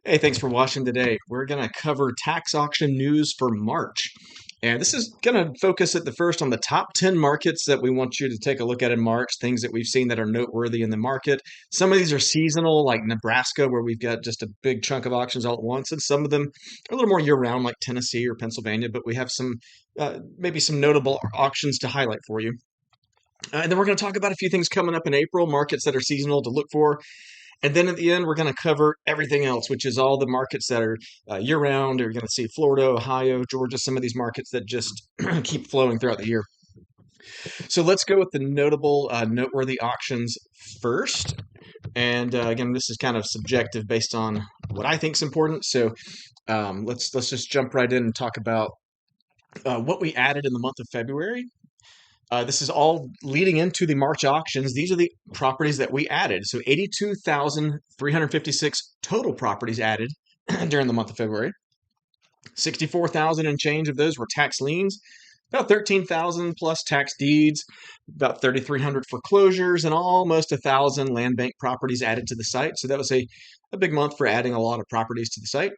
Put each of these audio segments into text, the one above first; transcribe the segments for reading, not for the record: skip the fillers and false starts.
Hey, thanks for watching today. We're going to cover tax auction news for March. And this is going to focus at the first on the top 10 markets that we want you to take a look at in March, things that we've seen that are noteworthy in the market. Some of these are seasonal, like Nebraska, where we've got just a big chunk of auctions all at once, and some of them are a little more year-round, like Tennessee or Pennsylvania, but we have maybe some notable auctions to highlight for you. And then we're going to talk about a few things coming up in April, markets that are seasonal to look for. And then at the end, we're going to cover everything else, which is all the markets that are year round. You're going to see Florida, Ohio, Georgia, some of these markets that just keep flowing throughout the year. So let's go with the noteworthy auctions first. And again, this is kind of subjective based on what I think is important. So let's just jump right in and talk about what we added in the month of February. This is all leading into the March auctions. These are the properties that we added. So 82,356 total properties added during the month of February. 64,000 and change of those were tax liens, about 13,000 plus tax deeds, about 3,300 foreclosures, and almost 1,000 land bank properties added to the site. So that was a big month for adding a lot of properties to the site.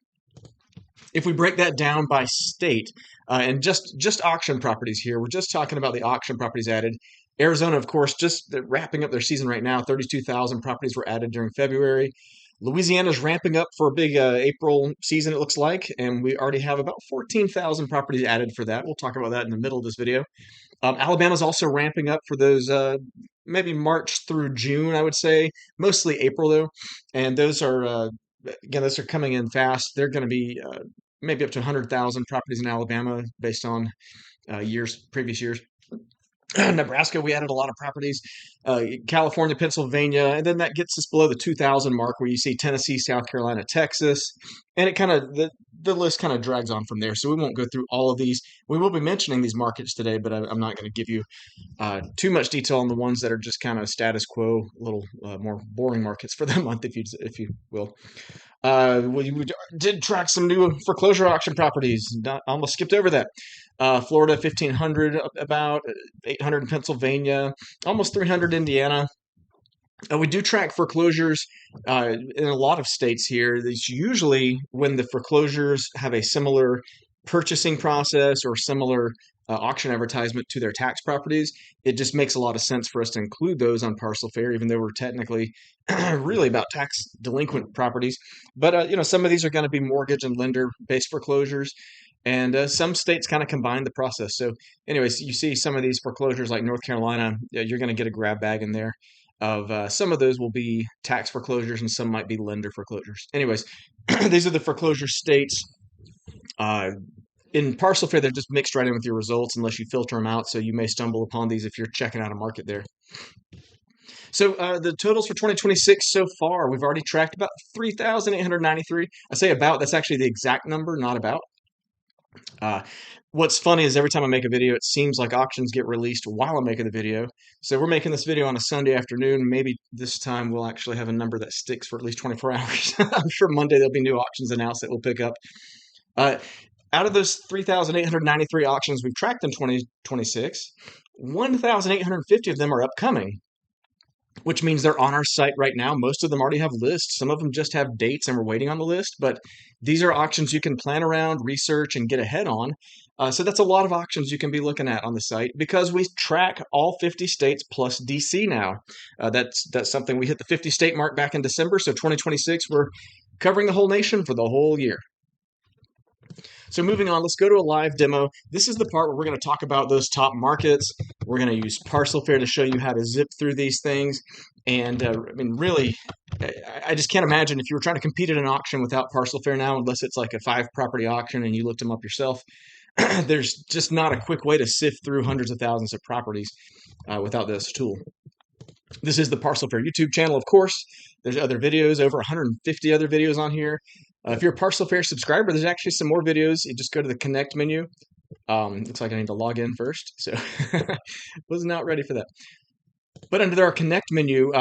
If we break that down by state, and just auction properties here, we're just talking about the auction properties added. Arizona, of course, just wrapping up their season right now. 32,000 properties were added during February. Louisiana is ramping up for a big April season, it looks like, and we already have about 14,000 properties added for that. We'll talk about that in the middle of this video. Alabama's also ramping up for those maybe March through June, I would say, mostly April though, and those are again, those are coming in fast. They're going to be maybe up to 100,000 properties in Alabama based on previous years. Nebraska, we added a lot of properties. California, Pennsylvania, and then that gets us below the 2,000 mark where you see Tennessee, South Carolina, Texas, and it kind of the list kind of drags on from there. So we won't go through all of these. We will be mentioning these markets today, but I'm not going to give you too much detail on the ones that are just kind of status quo, a little more boring markets for the month, if you will. We did track some new foreclosure auction properties. Almost skipped over that. Florida, 1,500, about 800 in Pennsylvania, almost 300 in Indiana. We do track foreclosures in a lot of states here. It's usually when the foreclosures have a similar purchasing process or similar auction advertisement to their tax properties. It just makes a lot of sense for us to include those on Parcel Fair, even though we're technically really about tax delinquent properties. But some of these are going to be mortgage and lender based foreclosures. And some states kind of combine the process. So, anyways, you see some of these foreclosures like North Carolina, you're going to get a grab bag in there of some of those will be tax foreclosures and some might be lender foreclosures. Anyways, these are the foreclosure states. In Parcel Fair, they're just mixed right in with your results unless you filter them out. So you may stumble upon these if you're checking out a market there. So the totals for 2026 so far, we've already tracked about 3,893. I say about, that's actually the exact number, not about. What's funny is every time I make a video, it seems like auctions get released while I'm making the video. So we're making this video on a Sunday afternoon. Maybe this time we'll actually have a number that sticks for at least 24 hours. I'm sure Monday there'll be new auctions announced that we'll pick up. Out of those 3,893 auctions we've tracked in 2026, 1,850 of them are upcoming, which means they're on our site right now. Most of them already have lists. Some of them just have dates and we're waiting on the list, but these are auctions you can plan around, research, and get ahead on. So that's a lot of auctions you can be looking at on the site because we track all 50 states plus DC now. That's something we hit the 50 state mark back in December. So 2026, we're covering the whole nation for the whole year. So moving on, let's go to a live demo. This is the part where we're going to talk about those top markets. We're going to use Parcel Fair to show you how to zip through these things. And I mean, really, I just can't imagine if you were trying to compete at an auction without Parcel Fair now, unless it's like a 5-property auction and you looked them up yourself. There's just not a quick way to sift through hundreds of thousands of properties without this tool. This is the Parcel Fair YouTube channel, of course. There's other videos, over 150 other videos on here. If you're a Parcel Fair subscriber, there's actually some more videos. You just go to the Connect menu. Looks like I need to log in first, so was not ready for that. But under our Connect menu,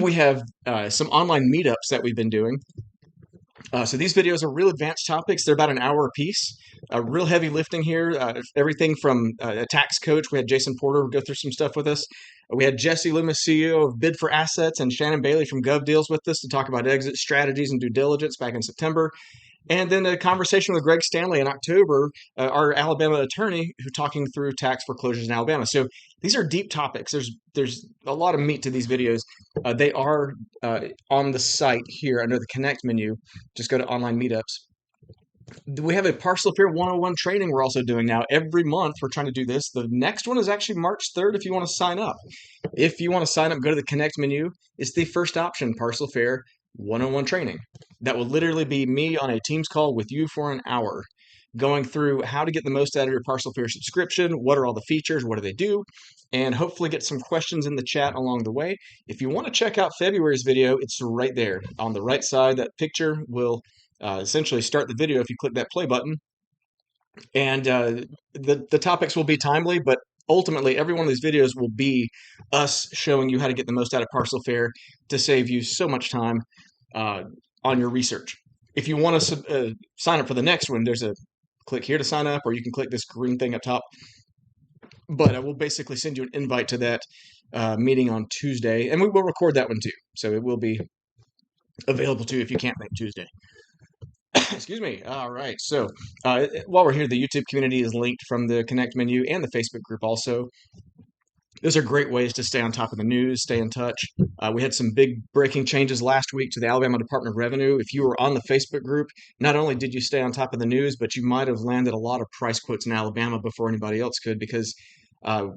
we have some online meetups that we've been doing. So these videos are real advanced topics. They're about an hour a piece. Real heavy lifting here. Everything from a tax coach. We had Jason Porter go through some stuff with us. We had Jesse Loomis, CEO of Bid for Assets, and Shannon Bailey from Gov Deals with us to talk about exit strategies and due diligence back in September. And then a conversation with Greg Stanley in October, our Alabama attorney, who talking through tax foreclosures in Alabama. So these are deep topics. There's a lot of meat to these videos. They are on the site here under the Connect menu. Just go to online meetups. We have a Parcel Fair 101 training we're also doing now. Every month we're trying to do this. The next one is actually March 3rd if you want to sign up. If you want to sign up, go to the Connect menu. It's the first option, Parcel Fair 101 training. That will literally be me on a Teams call with you for an hour, going through how to get the most out of your Parcel Fair subscription, what are all the features, what do they do, and hopefully get some questions in the chat along the way. If you want to check out February's video, it's right there. On the right side, that picture will essentially start the video if you click that play button. And the topics will be timely, but ultimately every one of these videos will be us showing you how to get the most out of Parcel Fair to save you so much time on your research. If you want to sign up for the next one, there's a click here to sign up, or you can click this green thing up top. But I will basically send you an invite to that meeting on Tuesday, and we will record that one too. So it will be available to you if you can't make Tuesday. Excuse me. All right. So while we're here, the YouTube community is linked from the Connect menu and the Facebook group also. Those are great ways to stay on top of the news, stay in touch. We had some big breaking changes last week to the Alabama Department of Revenue. If you were on the Facebook group, not only did you stay on top of the news, but you might have landed a lot of price quotes in Alabama before anybody else could, because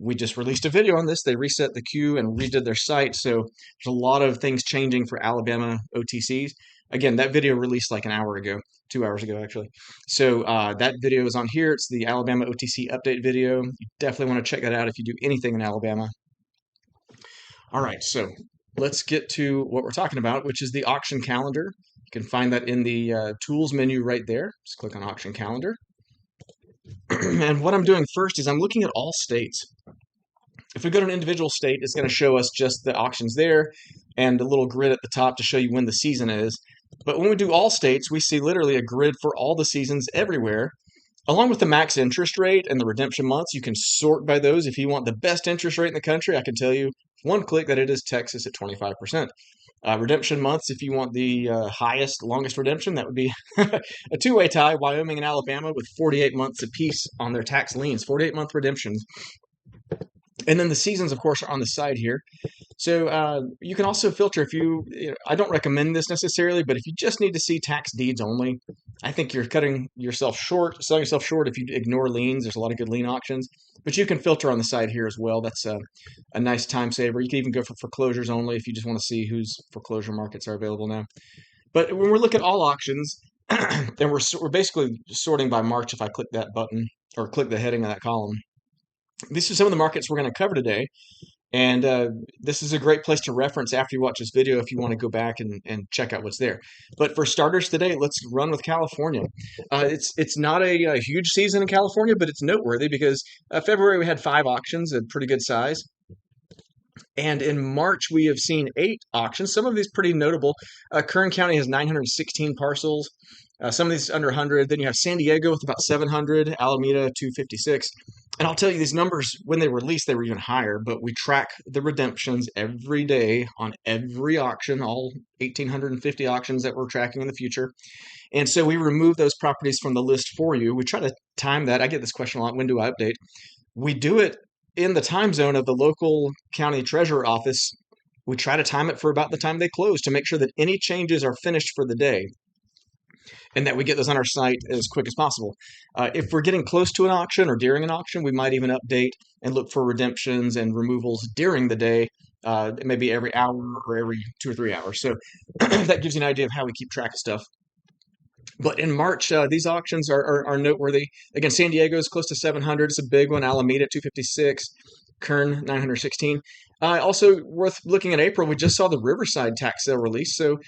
we just released a video on this. They reset the queue and redid their site. So there's a lot of things changing for Alabama OTCs. Again, that video released like an hour ago, 2 hours ago, actually. So that video is on here. It's the Alabama OTC update video. You definitely want to check that out if you do anything in Alabama. All right, so let's get to what we're talking about, which is the auction calendar. You can find that in the tools menu right there. Just click on auction calendar. And what I'm doing first is I'm looking at all states. If we go to an individual state, it's going to show us just the auctions there and a little grid at the top to show you when the season is. But when we do all states, we see literally a grid for all the seasons everywhere, along with the max interest rate and the redemption months. You can sort by those. If you want the best interest rate in the country, I can tell you one click that it is Texas at 25%. Redemption months, if you want the highest, longest redemption, that would be a two-way tie, Wyoming and Alabama, with 48 months apiece on their tax liens, 48-month redemptions. And then the seasons, of course, are on the side here. So you can also filter if I don't recommend this necessarily, but if you just need to see tax deeds only, I think you're selling yourself short if you ignore liens. There's a lot of good lien auctions, but you can filter on the side here as well. That's a nice time saver. You can even go for foreclosures only if you just want to see whose foreclosure markets are available now. But when we're looking at all auctions, and we're basically sorting by March if I click that button or click the heading of that column. These are some of the markets we're going to cover today. And this is a great place to reference after you watch this video if you want to go back and check out what's there. But for starters today, let's run with California. It's not a huge season in California, but it's noteworthy because February we had 5 auctions, a pretty good size. And in March, we have seen 8 auctions, some of these pretty notable. Kern County has 916 parcels. Some of these under 100. Then you have San Diego with about 700, Alameda 256. And I'll tell you, these numbers, when they were released, they were even higher, but we track the redemptions every day on every auction, all 1,850 auctions that we're tracking in the future. And so we remove those properties from the list for you. We try to time that. I get this question a lot, when do I update? We do it in the time zone of the local county treasurer office. We try to time it for about the time they close to make sure that any changes are finished for the day, and that we get those on our site as quick as possible. If we're getting close to an auction or during an auction, we might even update and look for redemptions and removals during the day, maybe every hour or every 2 or 3 hours. So that gives you an idea of how we keep track of stuff. But in March, these auctions are noteworthy. Again, San Diego is close to 700. It's a big one. Alameda, 256. Kern, 916. Also worth looking at April, we just saw the Riverside tax sale release. So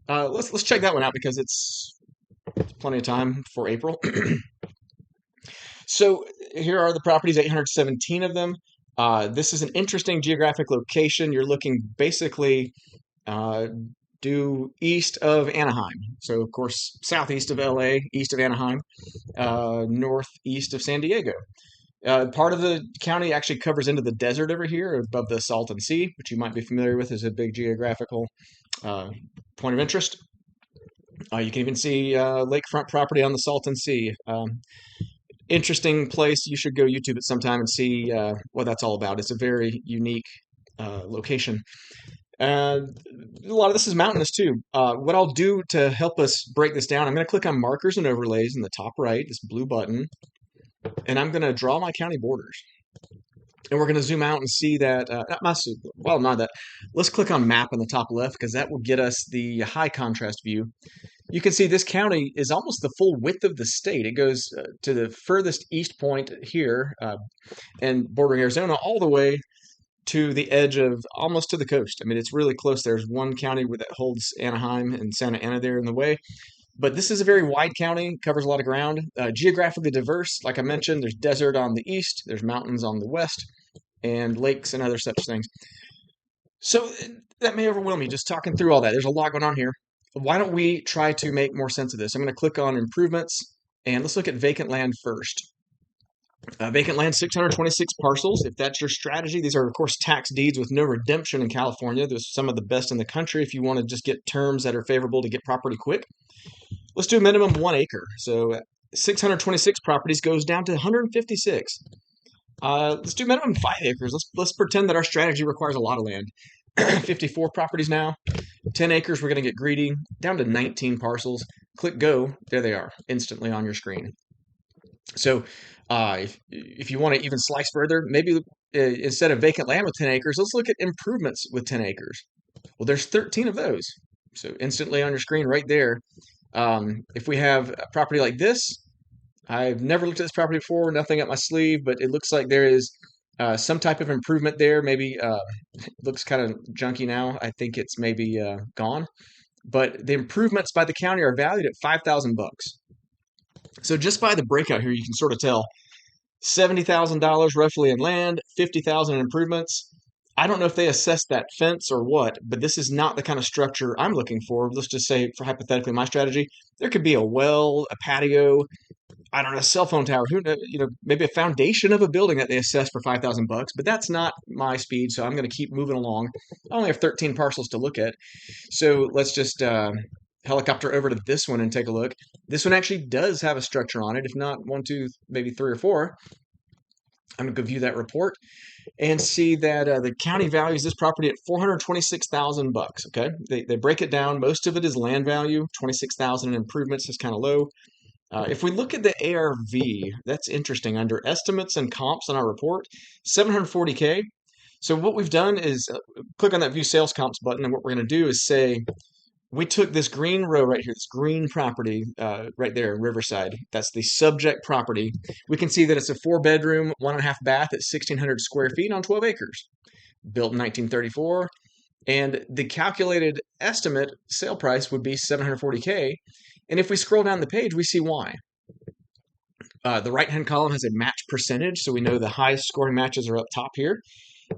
let's check that one out because it's plenty of time for April. So here are the properties, 817 of them. This is an interesting geographic location. You're looking basically due east of Anaheim. So, of course, southeast of LA, east of Anaheim, northeast of San Diego. Part of the county actually covers into the desert over here above the Salton Sea, which you might be familiar with as a big geographical uh, point of interest. You can even see lakefront property on the Salton Sea. Interesting place. You should go YouTube it sometime and see what that's all about. It's a very unique location. And a lot of this is mountainous too. What I'll do to help us break this down, I'm going to click on markers and overlays in the top right, this blue button, and I'm going to draw my county borders. And we're going to zoom out and see that, not that. Let's click on map in the top left because that will get us the high contrast view. You can see this county is almost the full width of the state. It goes to the furthest east point here and bordering Arizona all the way to the edge of almost to the coast. I mean, it's really close. There's one county that holds Anaheim and Santa Ana there in the way. But this is a very wide county, covers a lot of ground. Geographically diverse, like I mentioned, there's desert on the east, there's mountains on the west, and lakes and other such things. So that may overwhelm you just talking through all that. There's a lot going on here. Why don't we try to make more sense of this? I'm going to click on improvements, and let's look at vacant land first. Vacant land, 626 parcels. If that's your strategy, these are, of course, tax deeds with no redemption in California. There's some of the best in the country if you want to just get terms that are favorable to get property quick. Let's do a minimum 1 acre. So 626 properties goes down to 156. Let's do minimum 5 acres. Let's pretend that our strategy requires a lot of land. 54 properties now. 10 acres, we're going to get greedy. Down to 19 parcels. Click go. There they are, instantly on your screen. So if you want to even slice further, maybe instead of vacant land with 10 acres, let's look at improvements with 10 acres. Well, there's 13 of those. So instantly on your screen right there. If we have a property like this, I've never looked at this property before, nothing up my sleeve, but it looks like there is some type of improvement there. Maybe it looks kind of junky now. I think it's maybe gone. But the improvements by the county are valued at $5,000. So just by the breakout here, you can sort of tell $70,000 roughly in land, $50,000 in improvements. I don't know if they assessed that fence or what, but this is not the kind of structure I'm looking for. Let's just say, for hypothetically, my strategy, there could be a well, a patio, I don't know, a cell phone tower, maybe a foundation of a building that they assessed for $5,000, but that's not my speed, so I'm going to keep moving along. I only have 13 parcels to look at, so let's just helicopter over to this one and take a look. This one actually does have a structure on it, if not 1, 2, maybe 3 or 4. I'm going to go view that report and see that the county values this property at $426,000. Okay, they break it down. Most of it is land value. 26,000 in improvements is kind of low. If we look at the ARV, that's interesting. Under estimates and comps on our report, 740K. So what we've done is click on that view sales comps button, and what we're going to do is say we took this green row right here, this green property right there in Riverside. That's the subject property. We can see that it's a 4-bedroom, 1.5 bath at 1,600 square feet on 12 acres, built in 1934. And the calculated estimate sale price would be 740K. And if we scroll down the page, we see why. The right-hand column has a match percentage, so we know the highest scoring matches are up top here.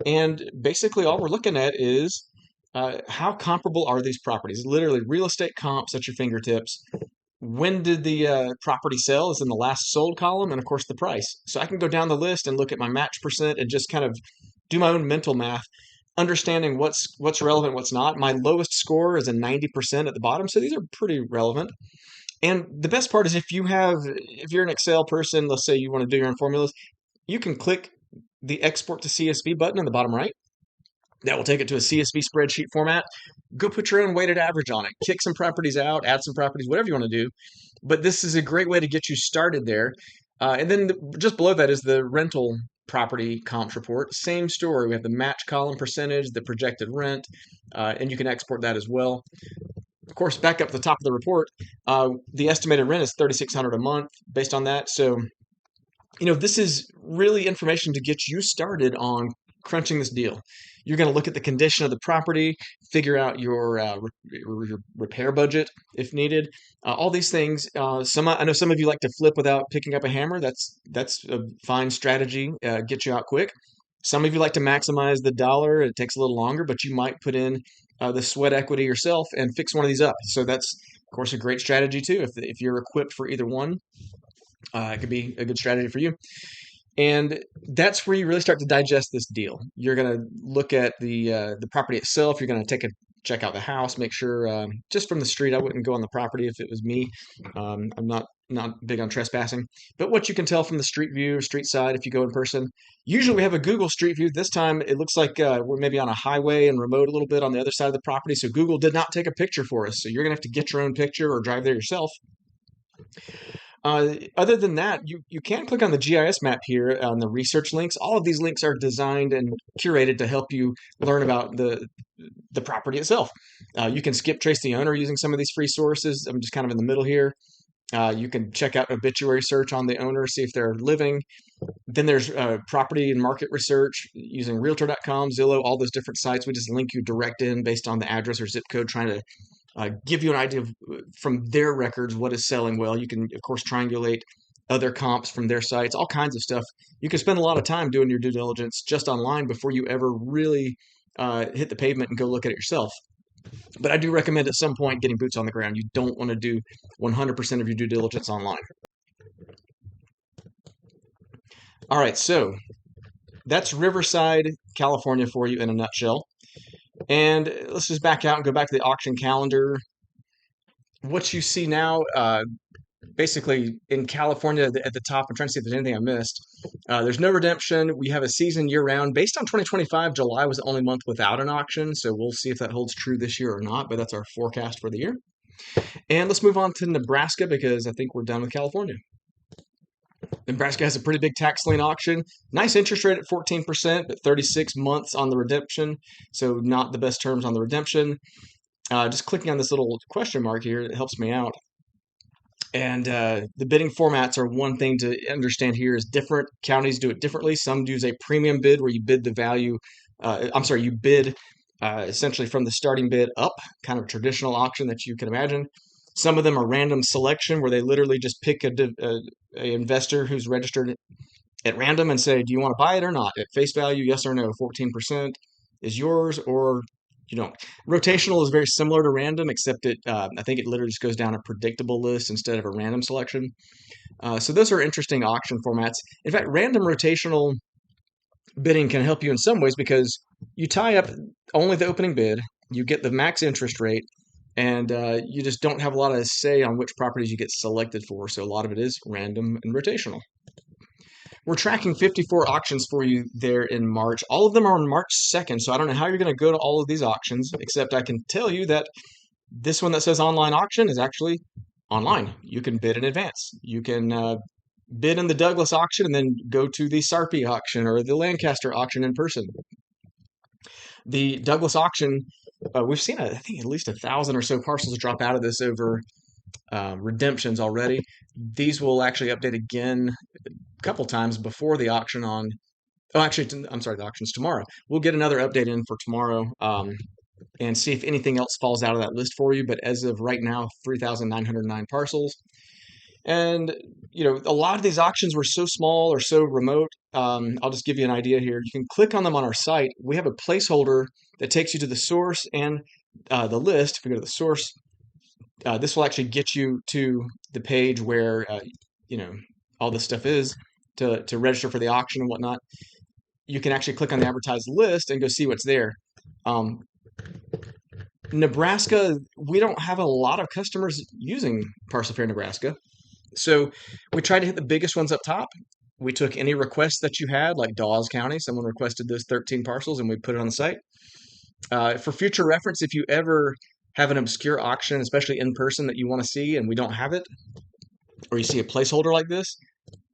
And basically all we're looking at is how comparable are these properties? Literally, real estate comps at your fingertips. When did the property sell is in the last sold column, and of course the price. So I can go down the list and look at my match percent and just kind of do my own mental math, understanding what's relevant, what's not. My lowest score is a 90% at the bottom, so these are pretty relevant. And the best part is if you're an Excel person, let's say you want to do your own formulas, you can click the export to CSV button in the bottom right. That will take it to a CSV spreadsheet format. Go put your own weighted average on it. Kick some properties out, add some properties, whatever you want to do. But this is a great way to get you started there. And then just below that is the rental property comps report. Same story. We have the match column percentage, the projected rent, and you can export that as well. Of course, back up to the top of the report, the estimated rent is $3,600 a month based on that. So, this is really information to get you started on crunching this deal. You're going to look at the condition of the property, figure out your repair budget if needed. All these things. I know some of you like to flip without picking up a hammer. That's a fine strategy. Get you out quick. Some of you like to maximize the dollar. It takes a little longer, but you might put in the sweat equity yourself and fix one of these up. So that's, of course, a great strategy too. If you're equipped for either one, it could be a good strategy for you. And that's where you really start to digest this deal. You're going to look at the property itself. You're going to check out the house, make sure just from the street. I wouldn't go on the property if it was me. I'm not big on trespassing, but what you can tell from the street view, street side, if you go in person. Usually we have a Google Street View. This time it looks like we're maybe on a highway and remote a little bit on the other side of the property. So Google did not take a picture for us. So you're going to have to get your own picture or drive there yourself. Other than that, you can click on the GIS map here on the research links. All of these links are designed and curated to help you learn about the property itself. You can skip trace the owner using some of these free sources. I'm just kind of in the middle here. You can check out obituary search on the owner, see if they're living. Then there's property and market research using Realtor.com, Zillow, all those different sites. We just link you direct in based on the address or zip code, trying to give you an idea of from their records what is selling well. You can, of course, triangulate other comps from their sites, all kinds of stuff. You can spend a lot of time doing your due diligence just online before you ever really hit the pavement and go look at it yourself. But I do recommend at some point getting boots on the ground. You don't want to do 100% of your due diligence online. All right, so that's Riverside, California for you in a nutshell. And let's just back out and go back to the auction calendar. What you see now, basically in California at the top, I'm trying to see if there's anything I missed. There's no redemption. We have a season year round. Based on 2025, July was the only month without an auction. So we'll see if that holds true this year or not, but that's our forecast for the year. And let's move on to Nebraska because I think we're done with California. Nebraska has a pretty big tax lien auction. Nice interest rate at 14%, but 36 months on the redemption. So not the best terms on the redemption. Just clicking on this little question mark here, it helps me out. And the bidding formats are one thing to understand here is different counties do it differently. Some use a premium bid where you bid the value. You bid essentially from the starting bid up, kind of traditional auction that you can imagine. Some of them are random selection where they literally just pick a investor who's registered at random and say, do you want to buy it or not? At face value, yes or no, 14% is yours or you don't. Rotational is very similar to random, except I think it literally just goes down a predictable list instead of a random selection. So those are interesting auction formats. In fact, random rotational bidding can help you in some ways because you tie up only the opening bid, you get the max interest rate, and you just don't have a lot of say on which properties you get selected for. So a lot of it is random and rotational. We're tracking 54 auctions for you there in March. All of them are on March 2nd, so I don't know how you're going to go to all of these auctions, except I can tell you that this one that says online auction is actually online. You can bid in advance. You can bid in the Douglas auction and then go to the Sarpy auction or the Lancaster auction in person. The Douglas auction, we've seen, I think, at least 1,000 or so parcels drop out of this over redemptions already. These will actually update again a couple times before the auction on. Oh, actually, I'm sorry, the auction's tomorrow. We'll get another update in for tomorrow and see if anything else falls out of that list for you. But as of right now, 3,909 parcels. And, a lot of these auctions were so small or so remote. I'll just give you an idea here. You can click on them on our site. We have a placeholder that takes you to the source and the list. If we go to the source, this will actually get you to the page where, all this stuff is to register for the auction and whatnot. You can actually click on the advertised list and go see what's there. Nebraska, we don't have a lot of customers using Parcel Fair Nebraska. So we tried to hit the biggest ones up top. We took any requests that you had, like Dawes County. Someone requested those 13 parcels and we put it on the site. For future reference, if you ever have an obscure auction, especially in person, that you want to see and we don't have it, or you see a placeholder like this,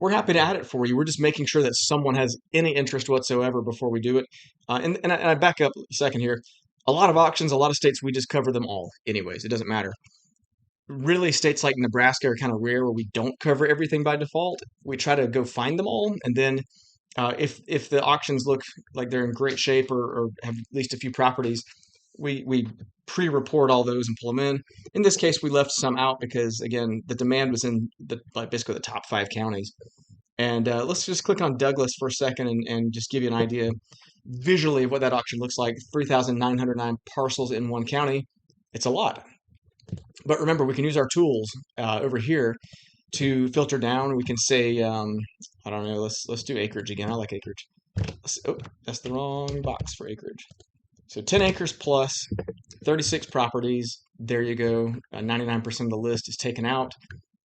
we're happy to add it for you. We're just making sure that someone has any interest whatsoever before we do it. And I back up a second here. A lot of auctions, a lot of states, we just cover them all anyways. It doesn't matter. Really, states like Nebraska are kind of rare where we don't cover everything by default. We try to go find them all. And then if the auctions look like they're in great shape or have at least a few properties, we pre-report all those and pull them in. In this case, we left some out because, again, the demand was in basically the top 5 counties. And let's just click on Douglas for a second and just give you an idea visually of what that auction looks like. 3,909 parcels in one county. It's a lot. But remember, we can use our tools over here to filter down, we can say, I don't know, let's do acreage again. I like acreage. Oh, that's the wrong box for acreage. So 10 acres plus 36 properties. There you go. 99% of the list is taken out.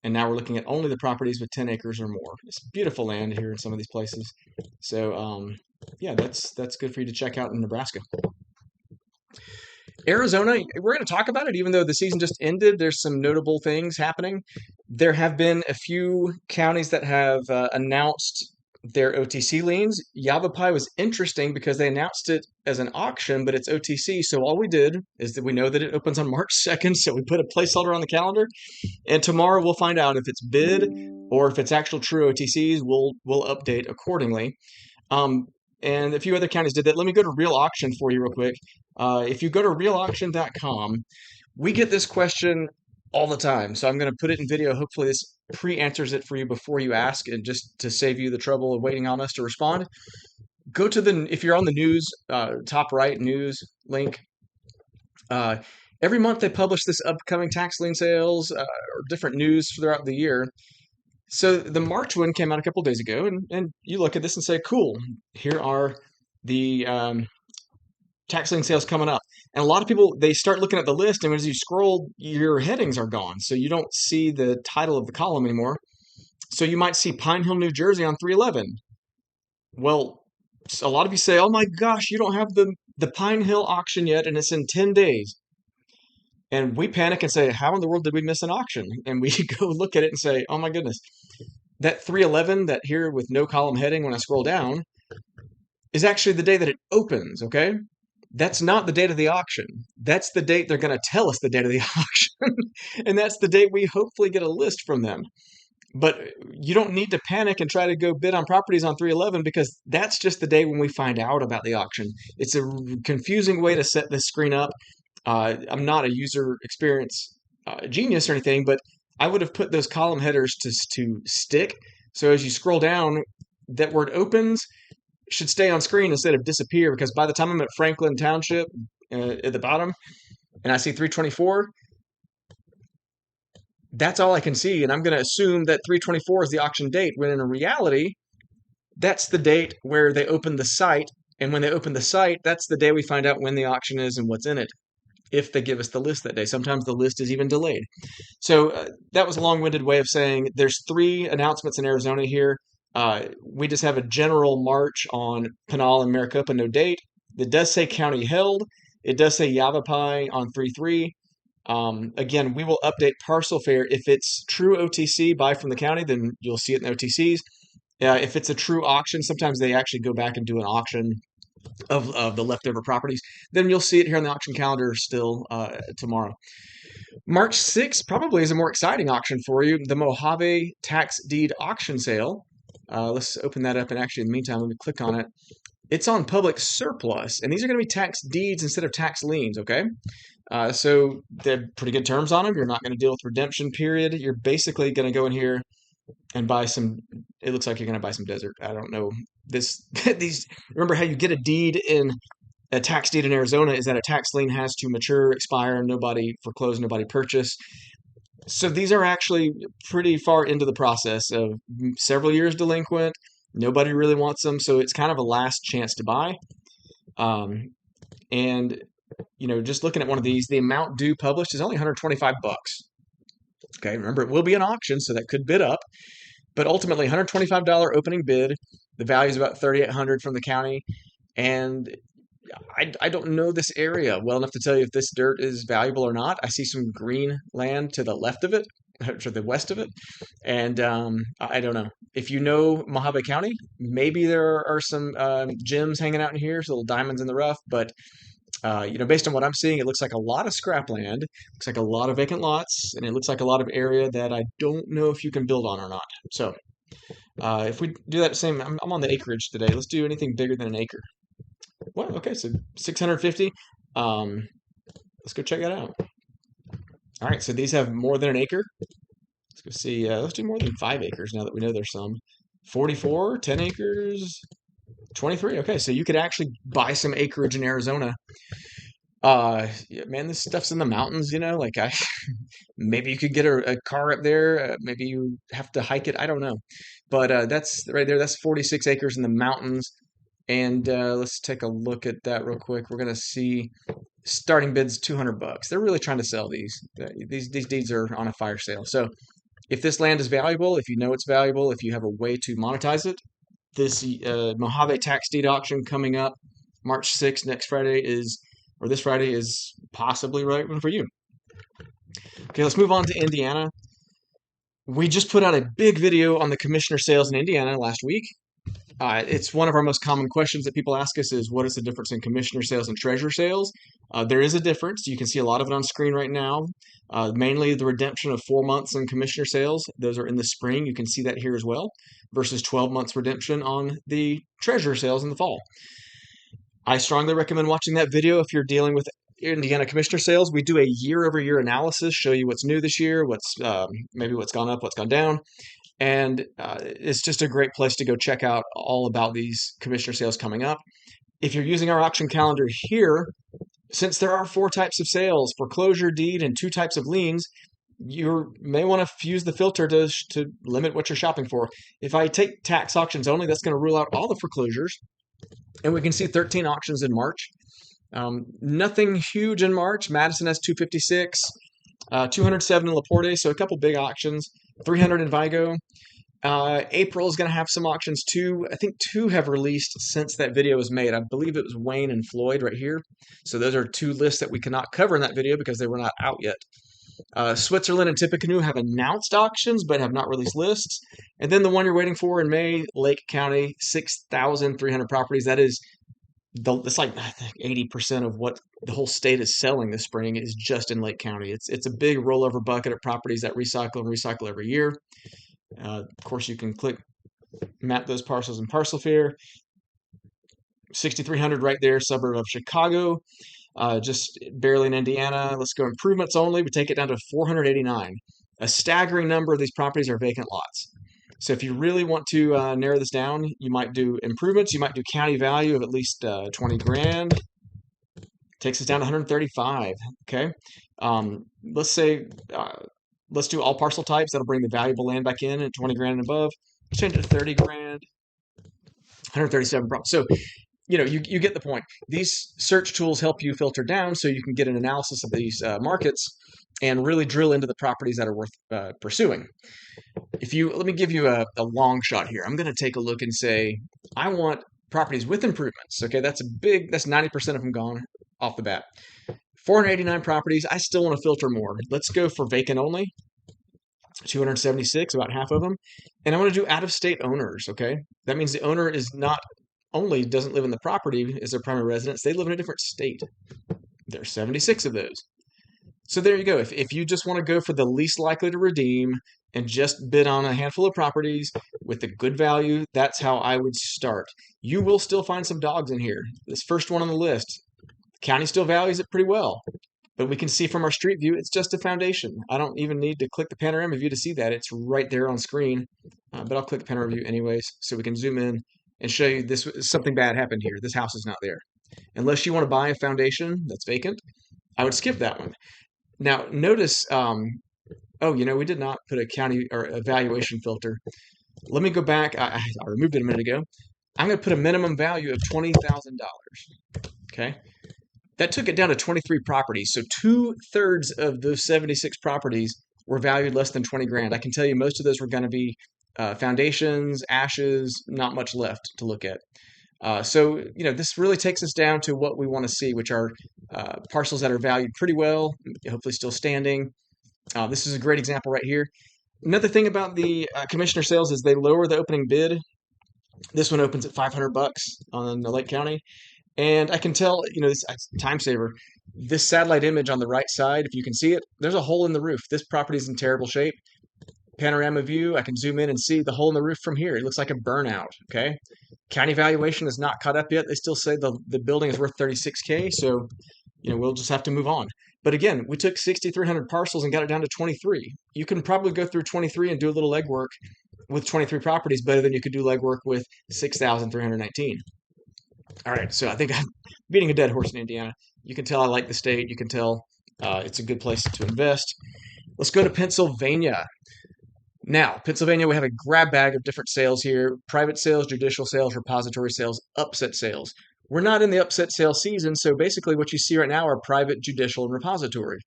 And now we're looking at only the properties with 10 acres or more. It's beautiful land here in some of these places. So, yeah, that's good for you to check out in Nebraska. Arizona, we're going to talk about it, even though the season just ended. There's some notable things happening. There have been a few counties that have announced their OTC liens. Yavapai was interesting because they announced it as an auction, but it's OTC. So all we did is that we know that it opens on March 2nd. So we put a placeholder on the calendar, and tomorrow we'll find out if it's bid or if it's actual true OTCs. We'll update accordingly. And a few other counties did that. Let me go to Real Auction for you real quick. If you go to realauction.com, we get this question all the time. So I'm going to put it in video. Hopefully this pre-answers it for you before you ask, and just to save you the trouble of waiting on us to respond. Go to if you're on the news, top right news link. Every month they publish this upcoming tax lien sales or different news throughout the year. So the March one came out a couple days ago, and you look at this and say, cool, here are the tax lien sales coming up. And a lot of people, they start looking at the list, and as you scroll, your headings are gone. So you don't see the title of the column anymore. So you might see Pine Hill, New Jersey on 311. Well, a lot of you say, oh my gosh, you don't have the Pine Hill auction yet, and it's in 10 days. And we panic and say, how in the world did we miss an auction? And we go look at it and say, oh my goodness, that 311, that here with no column heading when I scroll down, is actually the day that it opens, okay? That's not the date of the auction. That's the date they're going to tell us the date of the auction. And that's the date we hopefully get a list from them. But you don't need to panic and try to go bid on properties on 311, because that's just the day when we find out about the auction. It's a confusing way to set this screen up. I'm not a user experience genius or anything, but I would have put those column headers to stick. So as you scroll down, that word opens should stay on screen instead of disappear, because by the time I'm at Franklin Township at the bottom and I see 324, that's all I can see. And I'm going to assume that 324 is the auction date, when in reality, that's the date where they open the site. And when they open the site, that's the day we find out when the auction is and what's in it, if they give us the list that day. Sometimes the list is even delayed. So that was a long-winded way of saying there's 3 announcements in Arizona here. We just have a general march on Pinal and Maricopa, no date. It does say county held. It does say Yavapai on 3/3. Again, we will update Parcel Fair. If it's true OTC, buy from the county, then you'll see it in OTCs. If it's a true auction, sometimes they actually go back and do an auction of the leftover properties. Then you'll see it here on the auction calendar still tomorrow. March 6th probably is a more exciting auction for you, the Mojave tax deed auction sale. Let's open that up, and actually in the meantime, let me click on it. It's on public surplus, and these are going to be tax deeds instead of tax liens, okay? So they're pretty good terms on them. You're not going to deal with redemption period. You're basically going to go in here and buy some, it looks like you're going to buy some desert. I don't know. Remember how you get a deed in a tax deed in Arizona is that a tax lien has to mature, expire, nobody foreclose, nobody purchase. So these are actually pretty far into the process of several years delinquent. Nobody really wants them, so it's kind of a last chance to buy. And just looking at one of these, the amount due published is only $125. Okay, remember it will be an auction, so that could bid up, but ultimately $125 opening bid. The value is about $3,800 from the county, and I don't know this area well enough to tell you if this dirt is valuable or not. I see some green land to the left of it, to the west of it, and I don't know. If you know Mojave County, maybe there are some gems hanging out in here, so little diamonds in the rough, but based on what I'm seeing, it looks like a lot of scrap land, looks like a lot of vacant lots, and it looks like a lot of area that I don't know if you can build on or not. So if we do that same, I'm on the acreage today. Let's do anything bigger than an acre. Well, okay, so 650. Let's go check that out. All right, so these have more than an acre. Let's go see. Let's do more than 5 acres now that we know there's some. 44, 10 acres, 23. Okay, so you could actually buy some acreage in Arizona. Yeah, man, this stuff's in the mountains, like maybe you could get a car up there. Maybe you have to hike it. I don't know. But that's right there. That's 46 acres in the mountains. And let's take a look at that real quick. We're gonna see starting bids $200. They're really trying to sell these. These deeds are on a fire sale. So if this land is valuable, if you know it's valuable, if you have a way to monetize it, this Mojave tax deed auction coming up March 6th, this Friday is possibly right one for you. Okay, let's move on to Indiana. We just put out a big video on the commissioner sales in Indiana last week. It's one of our most common questions that people ask us is what is the difference in commissioner sales and treasurer sales? There is a difference. You can see a lot of it on screen right now. Mainly the redemption of 4 months in commissioner sales. Those are in the spring. You can see that here as well versus 12 months redemption on the treasurer sales in the fall. I strongly recommend watching that video if you're dealing with Indiana commissioner sales. We do a year-over-year analysis, show you what's new this year, maybe what's gone up, what's gone down. And it's just a great place to go check out all about these commissioner sales coming up. If you're using our auction calendar here, since there are 4 types of sales, foreclosure, deed, and 2 types of liens, you may want to use the filter to limit what you're shopping for. If I take tax auctions only, that's going to rule out all the foreclosures. And we can see 13 auctions in March. Nothing huge in March. Madison has 256, 207 in LaPorte, so a couple big auctions, 300 in Vigo. April is going to have some auctions too. I think 2 have released since that video was made. I believe it was Wayne and Floyd right here. So those are 2 lists that we cannot cover in that video because they were not out yet. Switzerland and Tippecanoe have announced auctions but have not released lists. And then the one you're waiting for in May, Lake County, 6,300 properties. It's like I think 80% of what the whole state is selling this spring is just in Lake County. It's a big rollover bucket of properties that recycle every year. Of course, you can map those parcels in ParcelFair. 6,300 right there, suburb of Chicago. Just barely in Indiana. Let's go improvements only. We take it down to 489. A staggering number of these properties are vacant lots. So if you really want to narrow this down, you might do improvements. You might do county value of at least 20 grand. Takes us down to 135. Okay. Let's say let's do all parcel types. That'll bring the valuable land back in at 20 grand and above. Change it to 30 grand. 137 properties. So you get the point. These search tools help you filter down so you can get an analysis of these markets and really drill into the properties that are worth pursuing. Let me give you a long shot here. I'm going to take a look and say, I want properties with improvements. Okay, that's 90% of them gone off the bat. 489 properties. I still want to filter more. Let's go for vacant only. 276, about half of them. And I want to do out-of-state owners, okay? That means the owner doesn't live in the property as their primary residence, they live in a different state. There's 76 of those. So there you go. If you just want to go for the least likely to redeem and just bid on a handful of properties with a good value, that's how I would start. You will still find some dogs in here. This first one on the list, the county still values it pretty well. But we can see from our street view, it's just a foundation. I don't even need to click the panorama view to see that. It's right there on screen. But I'll click the panorama view anyways so we can zoom in and show you something bad happened here. This house is not there. Unless you want to buy a foundation that's vacant, I would skip that one. Now, notice, we did not put a county or evaluation filter. Let me go back. I removed it a minute ago. I'm going to put a minimum value of $20,000. Okay. That took it down to 23 properties. So 2/3 of those 76 properties were valued less than 20 grand. I can tell you most of those were going to be foundations, ashes, not much left to look at. So this really takes us down to what we want to see, which are parcels that are valued pretty well, hopefully still standing. This is a great example right here. Another thing about the commissioner sales is they lower the opening bid. This one opens at $500 on the Lake County. And I can tell, this time saver. This satellite image on the right side, if you can see it, there's a hole in the roof. This property is in terrible shape. Panorama view, I can zoom in and see the hole in the roof from here. It looks like a burnout, okay? County valuation is not caught up yet. They still say the building is worth $36K, so we'll just have to move on. But again, we took 6,300 parcels and got it down to 23. You can probably go through 23 and do a little legwork with 23 properties better than you could do legwork with 6,319. All right, so I think I'm beating a dead horse in Indiana. You can tell I like the state. You can tell it's a good place to invest. Let's go to Pennsylvania. Now, Pennsylvania, we have a grab bag of different sales here: private sales, judicial sales, repository sales, upset sales. We're not in the upset sale season, so basically what you see right now are private, judicial, and repository.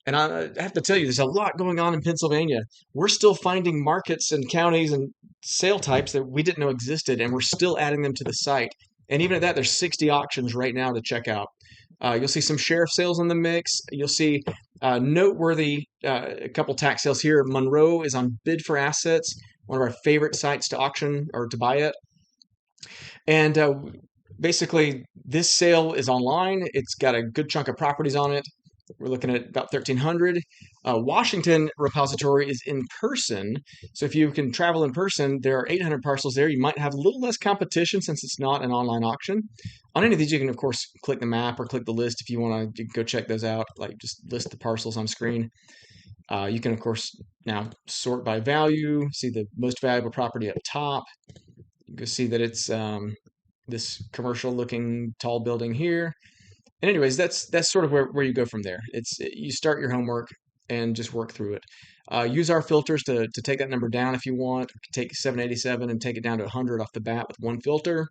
And I have to tell you, there's a lot going on in Pennsylvania. We're still finding markets and counties and sale types that we didn't know existed, and we're still adding them to the site. And even at that, there's 60 auctions right now to check out. You'll see some sheriff sales in the mix. You'll see noteworthy a couple tax sales here. Monroe is on Bid for Assets, one of our favorite sites to auction or to buy it. And basically, this sale is online. It's got a good chunk of properties on it. We're looking at about 1,300. Washington repository is in person. So if you can travel in person, there are 800 parcels there. You might have a little less competition since it's not an online auction. On any of these, you can, of course, click the map or click the list if you want to go check those out. Like just list the parcels on screen. You can, of course, now sort by value, see the most valuable property up top. You can see that it's this commercial looking tall building here. And anyways, that's sort of where you go from there. It's you start your homework and just work through it. Use our filters to take that number down if you want. Take 787 and take it down to 100 off the bat with one filter.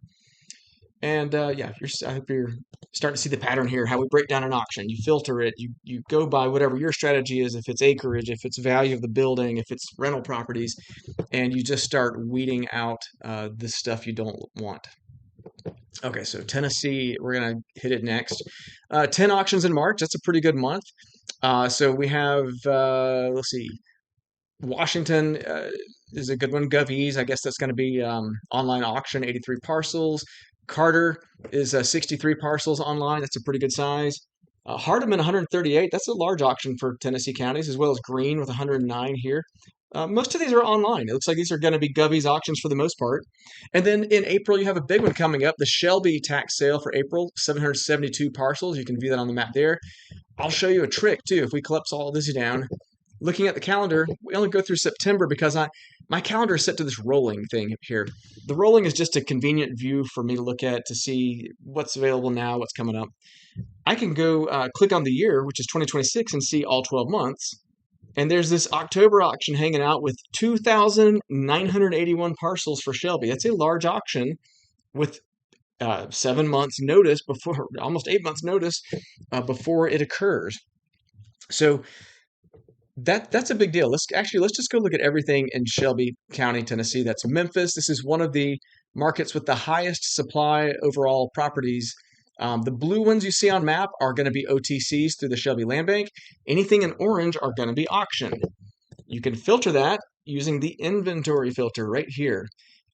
And yeah, I hope you're starting to see the pattern here, how we break down an auction. You filter it, you go by whatever your strategy is, if it's acreage, if it's value of the building, if it's rental properties, and you just start weeding out the stuff you don't want. Okay, so Tennessee, we're going to hit it next. 10 auctions in March. That's a pretty good month. So we have, let's see, Washington is a good one. GovEase, I guess that's going to be online auction, 83 parcels. Carter is 63 parcels online. That's a pretty good size. Hardeman, 138. That's a large auction for Tennessee counties, as well as Greene with 109 here. Most of these are online. It looks like these are going to be GovEase auctions for the most part. And then in April, you have a big one coming up, the Shelby tax sale for April, 772 parcels. You can view that on the map there. I'll show you a trick, too. If we collapse all this down, looking at the calendar, we only go through September because my calendar is set to this rolling thing here. The rolling is just a convenient view for me to look at to see what's available now, what's coming up. I can go click on the year, which is 2026, and see all 12 months. And there's this October auction hanging out with 2,981 parcels for Shelby. That's a large auction with 7 months notice before, almost 8 months notice before it occurs. So that's a big deal. Let's just go look at everything in Shelby County, Tennessee. That's Memphis. This is one of the markets with the highest supply overall properties. The blue ones you see on map are going to be OTCs through the Shelby Land Bank. Anything in orange are going to be auctioned. You can filter that using the inventory filter right here.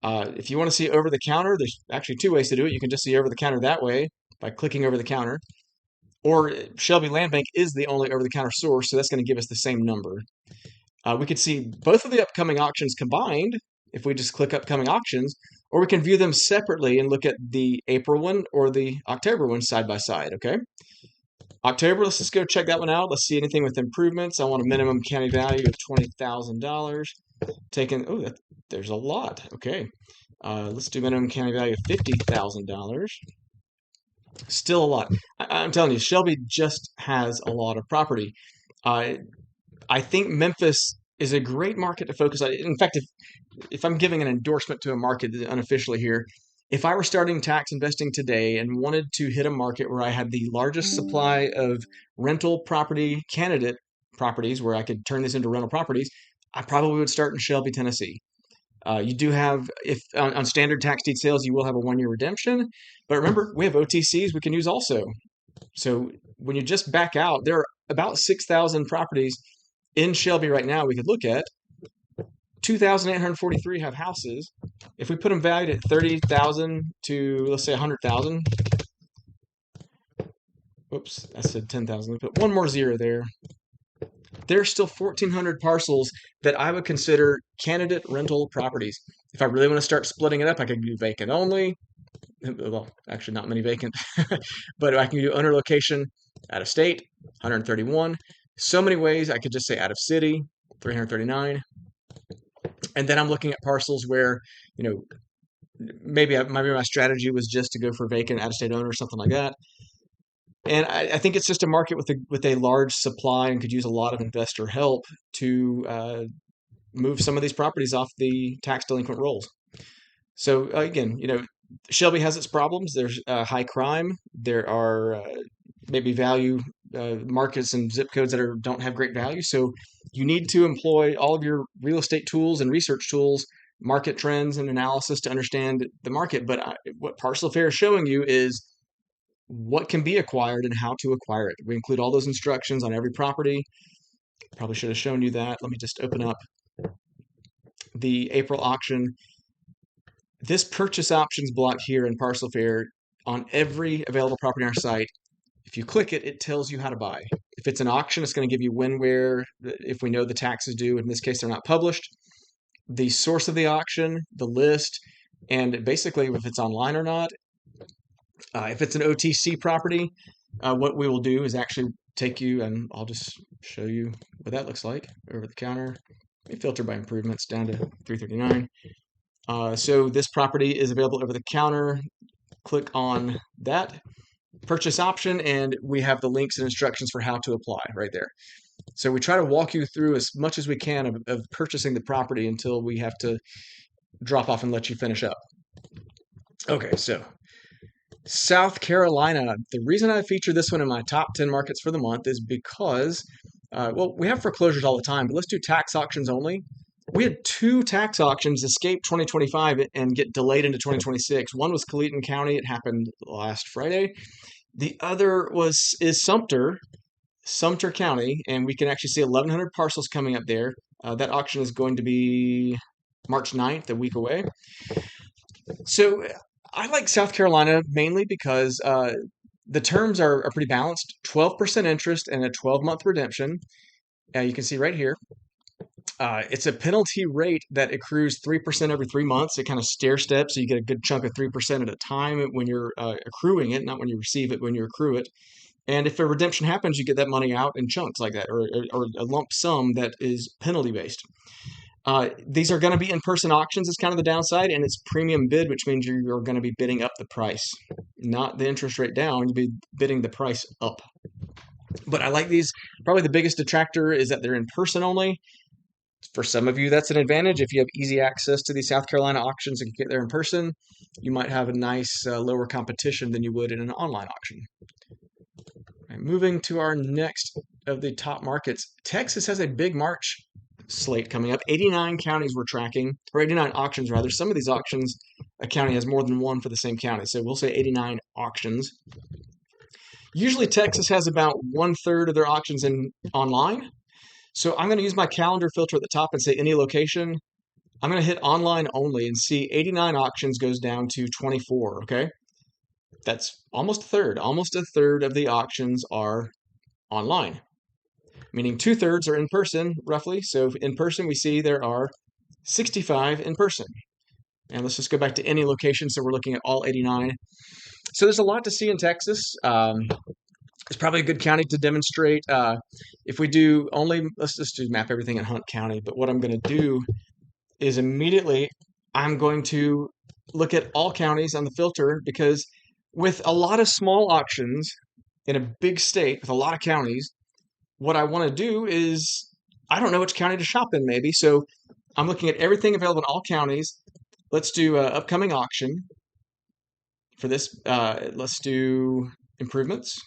If you want to see over the counter, there's actually two ways to do it. You can just see over the counter that way by clicking over the counter. Or Shelby Land Bank is the only over-the-counter source, so that's going to give us the same number. We could see both of the upcoming auctions combined if we just click upcoming auctions, or we can view them separately and look at the April one or the October one side by side, okay? October, let's just go check that one out. Let's see anything with improvements. I want a minimum county value of $20,000. There's a lot, okay. Let's do minimum county value of $50,000. Still a lot. I'm telling you, Shelby just has a lot of property. I think Memphis is a great market to focus on. In fact, if I'm giving an endorsement to a market unofficially here, if I were starting tax investing today and wanted to hit a market where I had the largest supply of rental property candidate properties where I could turn this into rental properties, I probably would start in Shelby, Tennessee. You do have, if on standard tax deed sales, you will have a 1-year redemption. But remember, we have OTCs we can use also. So when you just back out, there are about 6,000 properties in Shelby right now we could look at. 2,843 have houses. If we put them valued at 30,000 to, let's say, 100,000. Whoops, I said 10,000. We put one more zero there. There's still 1,400 parcels that I would consider candidate rental properties. If I really want to start splitting it up, I could do vacant only. Well, actually not many vacant, but I can do under location, out of state, 131. So many ways. I could just say out of city, 339. And then I'm looking at parcels where, maybe my strategy was just to go for vacant out of state owner or something like that. And I think it's just a market with a large supply and could use a lot of investor help to move some of these properties off the tax delinquent rolls. So again, Shelby has its problems. There's high crime. There are maybe value markets and zip codes that don't have great value. So you need to employ all of your real estate tools and research tools, market trends and analysis to understand the market. But what Parcel Fair is showing you is what can be acquired and how to acquire it. We include all those instructions on every property. Probably should have shown you that. Let me just open up the April auction. This purchase options block here in Parcel Fair on every available property on our site. If you click it, it tells you how to buy. If it's an auction, it's going to give you when, where, if we know the tax is due. In this case, they're not published. The source of the auction, the list, and basically if it's online or not. If it's an OTC property, what we will do is actually take you, and I'll just show you what that looks like over the counter. We filter by improvements down to 339. So this property is available over the counter. Click on that purchase option, and we have the links and instructions for how to apply right there. So we try to walk you through as much as we can of purchasing the property until we have to drop off and let you finish up. Okay, so South Carolina. The reason I feature this one in my top 10 markets for the month is because, we have foreclosures all the time, but let's do tax auctions only. We had 2 tax auctions escape 2025 and get delayed into 2026. One was Colleton County. It happened last Friday. The other is Sumter County, and we can actually see 1,100 parcels coming up there. That auction is going to be March 9th, a week away. So I like South Carolina mainly because the terms are pretty balanced. 12% interest and a 12-month redemption. You can see right here. It's a penalty rate that accrues 3% every 3 months. It kind of stair steps, so you get a good chunk of 3% at a time when you're accruing it, not when you receive it, when you accrue it. And if a redemption happens, you get that money out in chunks like that, or a lump sum that is penalty based. These are going to be in-person auctions is kind of the downside, and it's premium bid, which means you're going to be bidding up the price, not the interest rate down. You'll be bidding the price up. But I like these. Probably the biggest detractor is that they're in person only. For some of you, that's an advantage. If you have easy access to these South Carolina auctions and can get there in person, you might have a nice lower competition than you would in an online auction. Right, moving to our next of the top markets, Texas has a big March slate coming up. 89 counties we're tracking, or 89 auctions rather. Some of these auctions, a county has more than one for the same county, so we'll say 89 auctions. Usually Texas has about 1/3 of their auctions online. So I'm going to use my calendar filter at the top and say any location. I'm going to hit online only and see 89 auctions goes down to 24, okay? That's almost a third. Almost a third of the auctions are online, meaning 2/3 are in person, roughly. So in person, we see there are 65 in person. And let's just go back to any location. So we're looking at all 89. So there's a lot to see in Texas. It's probably a good county to demonstrate. If we do only, let's just map everything in Hunt County. But what I'm going to do is immediately I'm going to look at all counties on the filter, because with a lot of small auctions in a big state with a lot of counties, what I want to do is I don't know which county to shop in maybe. So I'm looking at everything available in all counties. Let's do upcoming auction for this. Let's do improvements.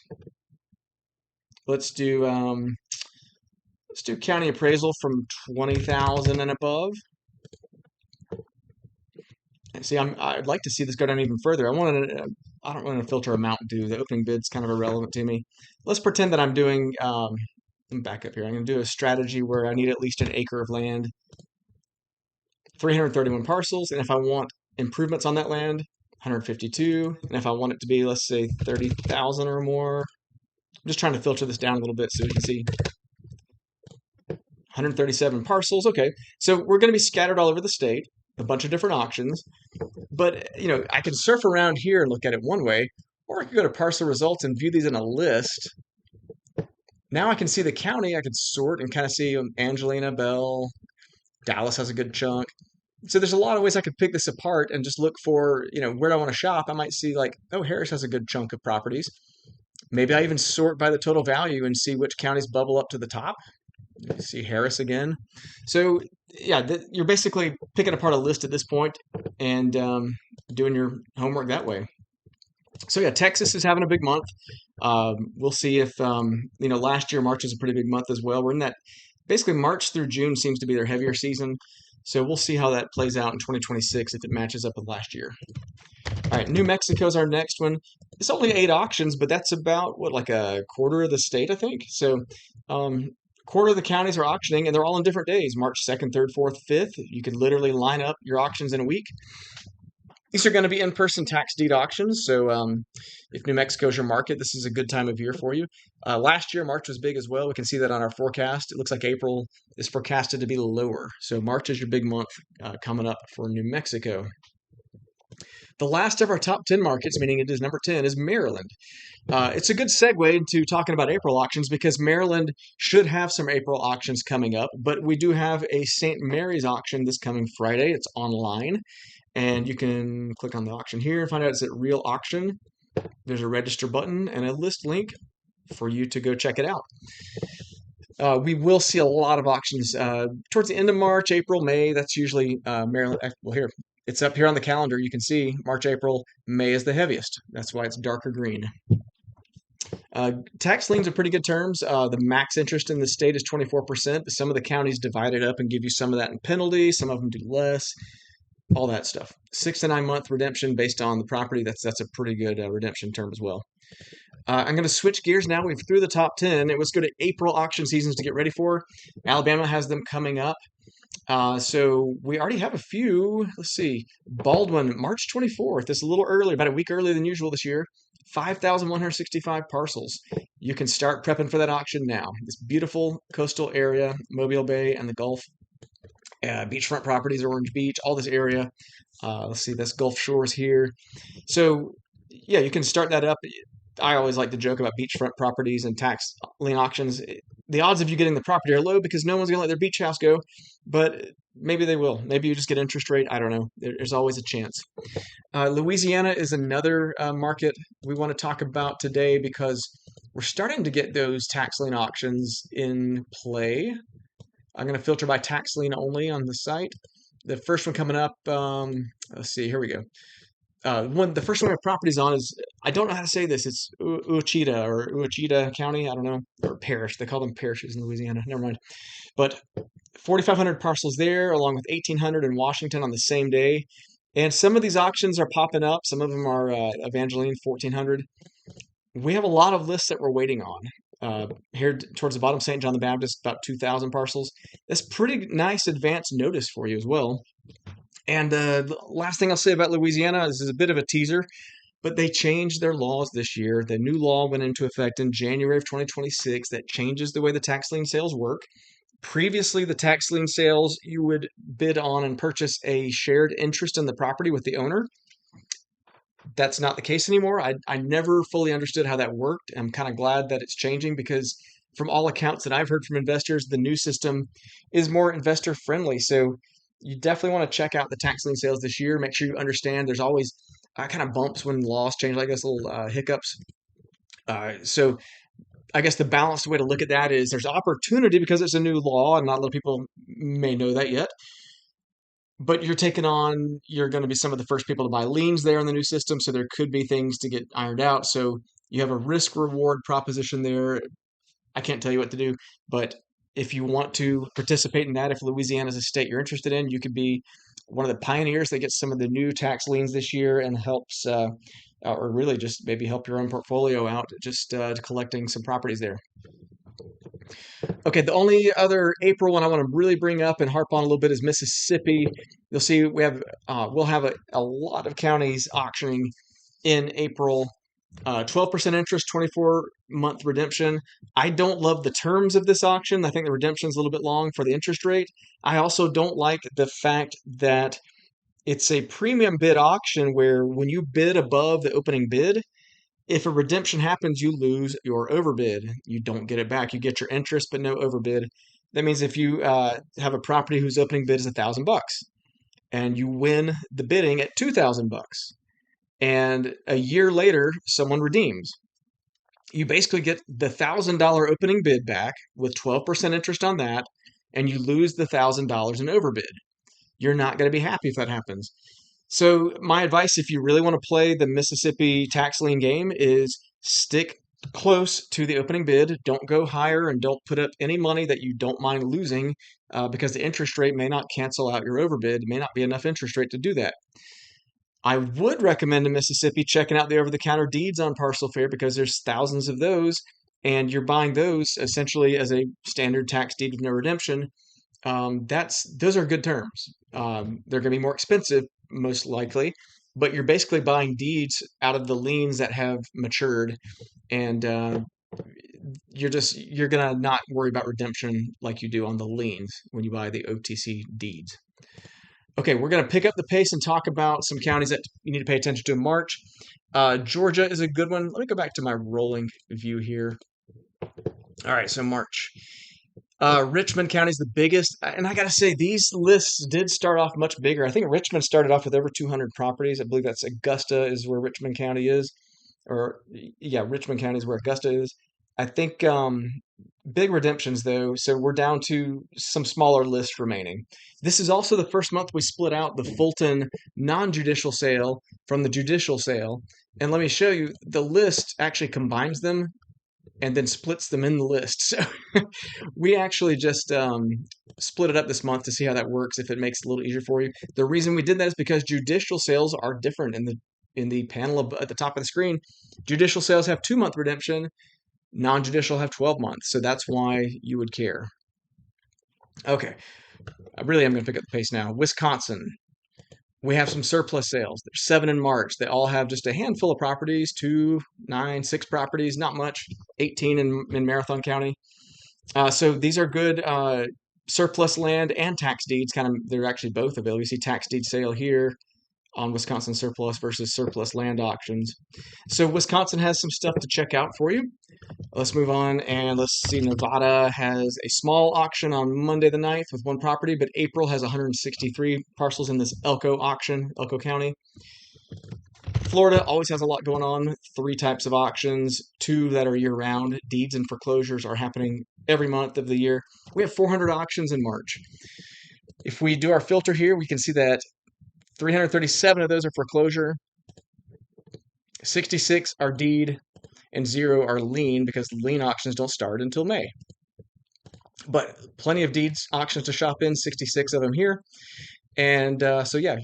Let's do county appraisal from 20,000 and above. And see, I'd like to see this go down even further. I don't want to filter a Mountain Dew. The opening bid's kind of irrelevant to me. Let's pretend that I'm doing. Let me back up here. I'm going to do a strategy where I need at least an acre of land, 331 parcels, and if I want improvements on that land, 152, and if I want it to be, let's say, 30,000 or more. I'm just trying to filter this down a little bit so you can see 137 parcels. Okay, so we're going to be scattered all over the state, a bunch of different auctions. But, I can surf around here and look at it one way, or I can go to parcel results and view these in a list. Now I can see the county. I can sort and kind of see Angelina, Bell, Dallas has a good chunk. So there's a lot of ways I could pick this apart and just look for, where do I want to shop. I might see like, oh, Harris has a good chunk of properties. Maybe I even sort by the total value and see which counties bubble up to the top. You see Harris again. So yeah, you're basically picking apart a list at this point and doing your homework that way. So yeah, Texas is having a big month. We'll see if last year March was a pretty big month as well. We're in that basically March through June seems to be their heavier season. So we'll see how that plays out in 2026 if it matches up with last year. All right, New Mexico's our next one. It's only 8 auctions, but that's about what, like a quarter of the state, I think. So, quarter of the counties are auctioning, and they're all on different days: March 2nd, 3rd, 4th, 5th. You could literally line up your auctions in a week. These are going to be in-person tax deed auctions. So, if New Mexico's your market, this is a good time of year for you. Last year, March was big as well. We can see that on our forecast. It looks like April is forecasted to be lower. So, March is your big month coming up for New Mexico. The last of our top 10 markets, meaning it is number 10, is Maryland. It's a good segue into talking about April auctions because Maryland should have some April auctions coming up, but we do have a St. Mary's auction this coming Friday. It's online, and you can click on the auction here and find out it's at Real Auction. There's a register button and a list link for you to go check it out. We will see a lot of auctions towards the end of March, April, May. That's usually Maryland. Well, here, it's up here on the calendar. You can see March, April, May is the heaviest. That's why it's darker green. Tax liens are pretty good terms. The max interest in the state is 24%. Some of the counties divide it up and give you some of that in penalty. Some of them do less. All that stuff. 6 to 9 month redemption based on the property. That's a pretty good redemption term as well. I'm going to switch gears now. We've through the top 10. Let's go to April auction seasons to get ready for. Alabama has them coming up. So we already have a few. Let's see. Baldwin, March 24th. It's a little early, about a week earlier than usual this year. 5,165 parcels. You can start prepping for that auction now. This beautiful coastal area, Mobile Bay and the Gulf. Beachfront properties, Orange Beach, all this area. Let's see, that's Gulf Shores here. So yeah, you can start that up. I always like to joke about beachfront properties and tax lien auctions. The odds of you getting the property are low because no one's going to let their beach house go, but maybe they will. Maybe you just get interest rate. I don't know. There's always a chance. Louisiana is another market we want to talk about today because we're starting to get those tax lien auctions in play. I'm going to filter by tax lien only on the site. The first one coming up, let's see, here we go. The first one we have properties on is, I don't know how to say this. It's Ouachita County. I don't know, or parish. They call them parishes in Louisiana. Never mind. But 4,500 parcels there, along with 1,800 in Washington on the same day. And some of these auctions are popping up. Some of them are Evangeline, 1,400. We have a lot of lists that we're waiting on. Here towards the bottom, St. John the Baptist, about 2,000 parcels. That's pretty nice advance notice for you as well. And the last thing I'll say about Louisiana is a bit of a teaser, but they changed their laws this year. The new law went into effect in January of 2026 that changes the way the tax lien sales work. Previously, the tax lien sales, you would bid on and purchase a shared interest in the property with the owner. That's not the case anymore. I never fully understood how that worked. I'm kind of glad that it's changing because from all accounts that I've heard from investors, the new system is more investor friendly. So you definitely want to check out the tax lien sales this year. Make sure you understand there's always kind of bumps when laws change like this, little hiccups. So I guess the balanced way to look at that is there's opportunity because it's a new law and not a lot of people may know that yet. But you're going to be some of the first people to buy liens there in the new system. So there could be things to get ironed out. So you have a risk reward proposition there. I can't tell you what to do, but if you want to participate in that, if Louisiana is a state you're interested in, you could be one of the pioneers that gets some of the new tax liens this year and helps, or really just maybe help your own portfolio out, just collecting some properties there. Okay, the only other April one I want to really bring up and harp on a little bit is Mississippi. You'll see we'll have a lot of counties auctioning in April. 12% interest, 24-month redemption. I don't love the terms of this auction. I think the redemption is a little bit long for the interest rate. I also don't like the fact that it's a premium bid auction where when you bid above the opening bid, if a redemption happens, you lose your overbid. You don't get it back. You get your interest, but no overbid. That means if you have a property whose opening bid is $1,000 and you win the bidding at $2,000, and a year later, someone redeems. You basically get the $1,000 opening bid back with 12% interest on that, and you lose the $1,000 in overbid. You're not going to be happy if that happens. So my advice, if you really want to play the Mississippi tax lien game, is stick close to the opening bid. Don't go higher and don't put up any money that you don't mind losing because the interest rate may not cancel out your overbid. It may not be enough interest rate to do that. I would recommend in Mississippi checking out the over-the-counter deeds on Parcel Fair because there's thousands of those, and you're buying those essentially as a standard tax deed with no redemption. Those are good terms. They're going to be more expensive, most likely, but you're basically buying deeds out of the liens that have matured, and you're gonna not worry about redemption like you do on the liens when you buy the OTC deeds. Okay, we're going to pick up the pace and talk about some counties that you need to pay attention to in March. Georgia is a good one. Let me go back to my rolling view here. All right, so March. Richmond County is the biggest, and I got to say, these lists did start off much bigger. I think Richmond started off with over 200 properties. I believe that's Augusta is where Richmond County is, or yeah, Richmond County is where Augusta is. I think big redemptions though, so we're down to some smaller lists remaining. This is also the first month we split out the Fulton non-judicial sale from the judicial sale, and let me show you, the list actually combines them and then splits them in the list. So we actually just split it up this month to see how that works, if it makes it a little easier for you. The reason we did that is because judicial sales are different in the panel at the top of the screen. Judicial sales have 2-month redemption, non-judicial have 12 months. So that's why you would care. Okay, I really am going to pick up the pace now. Wisconsin. We have some surplus sales. There's 7 in March. They all have just a handful of properties, 2, 9, 6 properties, not much, 18 in Marathon County. So these are good surplus land and tax deeds. Kind of, they're actually both available. You see tax deed sale here on Wisconsin surplus versus surplus land auctions. So Wisconsin has some stuff to check out for you. Let's move on and let's see. Nevada has a small auction on Monday the 9th with 1 property, but April has 163 parcels in this Elko auction, Elko County. Florida always has a lot going on. 3 types of auctions, 2 that are year-round. Deeds and foreclosures are happening every month of the year. We have 400 auctions in March. If we do our filter here, we can see that 337 of those are foreclosure, 66 are deed, and 0 are lien because lien auctions don't start until May. But plenty of deeds auctions to shop in, 66 of them here. And so yeah,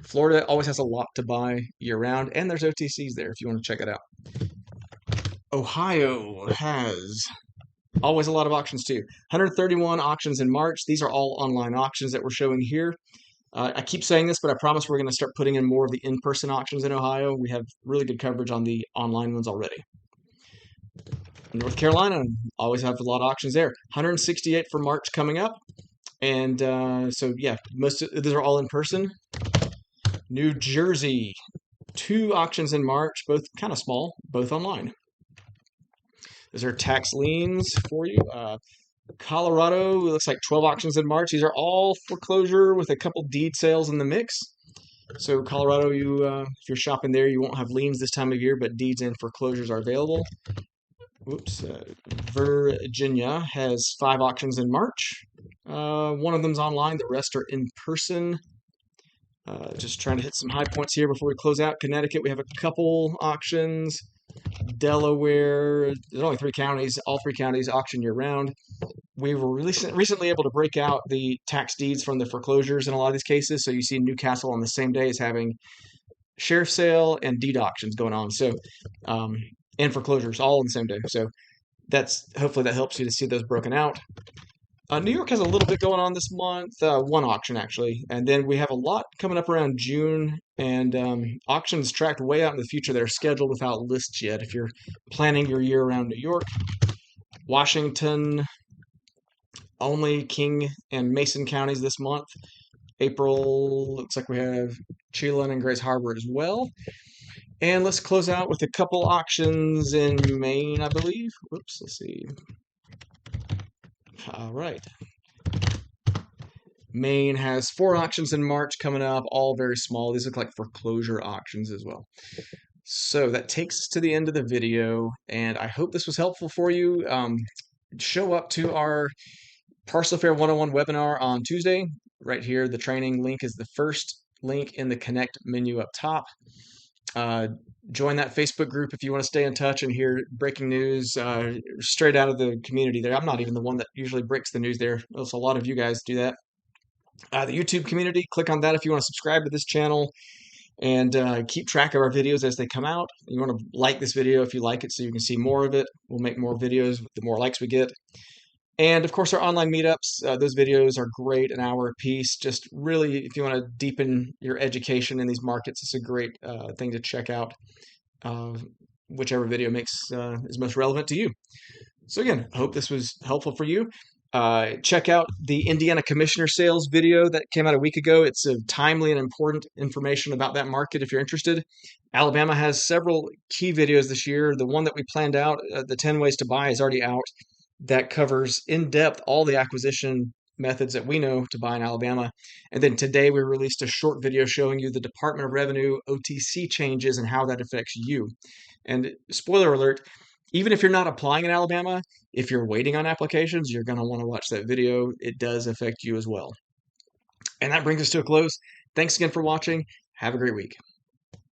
Florida always has a lot to buy year-round, and there's OTCs there if you want to check it out. Ohio has always a lot of auctions too. 131 auctions in March. These are all online auctions that we're showing here. I keep saying this, but I promise we're going to start putting in more of the in-person auctions in Ohio. We have really good coverage on the online ones already. North Carolina, always have a lot of auctions there. 168 for March coming up. And so, yeah, most of these are all in person. New Jersey, 2 auctions in March, both kind of small, both online. Those are tax liens for you. Colorado, it looks like 12 auctions in March. These are all foreclosure with a couple deed sales in the mix. So Colorado, if you're shopping there, you won't have liens this time of year, but deeds and foreclosures are available. Virginia has 5 auctions in March. One of them's online, the rest are in person. Just trying to hit some high points here before we close out. Connecticut, we have a couple auctions. Delaware, there's only 3 counties. All 3 counties auction year-round. We were recently able to break out the tax deeds from the foreclosures in a lot of these cases. So you see Newcastle on the same day as having sheriff's sale and deed auctions going on. So, and foreclosures all on the same day. So hopefully that helps you to see those broken out. New York has a little bit going on this month, 1 auction actually, and then we have a lot coming up around June, and auctions tracked way out in the future that are scheduled without lists yet if you're planning your year around New York. Washington, only King and Mason counties this month. April, looks like we have Chelan and Grace Harbor as well. And let's close out with a couple auctions in Maine, I believe. Whoops, let's see. All right. Maine has 4 auctions in March coming up, all very small. These look like foreclosure auctions as well. So that takes us to the end of the video, and I hope this was helpful for you. Show up to our Parcel Fair 101 webinar on Tuesday. Right here, the training link is the first link in the Connect menu up top. Uh, Join that Facebook group if you want to stay in touch and hear breaking news straight out of the community there. I'm not even the one that usually breaks the news there. There's a lot of you guys do that. The YouTube community, click on that if you want to subscribe to this channel and keep track of our videos as they come out. You want to like this video if you like it so you can see more of it. We'll make more videos the more likes we get. And of course, our online meetups, those videos are great, an hour a piece. Just really, if you want to deepen your education in these markets, it's a great thing to check out, uh, whichever video makes is most relevant to you. So again, I hope this was helpful for you. Check out the Indiana Commissioner Sales video that came out a week ago. It's a timely and important information about that market if you're interested. Alabama has several key videos this year. The one that we planned out, the 10 ways to buy, is already out. That covers in depth all the acquisition methods that we know to buy in Alabama. And then today we released a short video showing you the Department of Revenue OTC changes and how that affects you. And spoiler alert, even if you're not applying in Alabama, if you're waiting on applications, you're going to want to watch that video. It does affect you as well. And that brings us to a close. Thanks again for watching. Have a great week.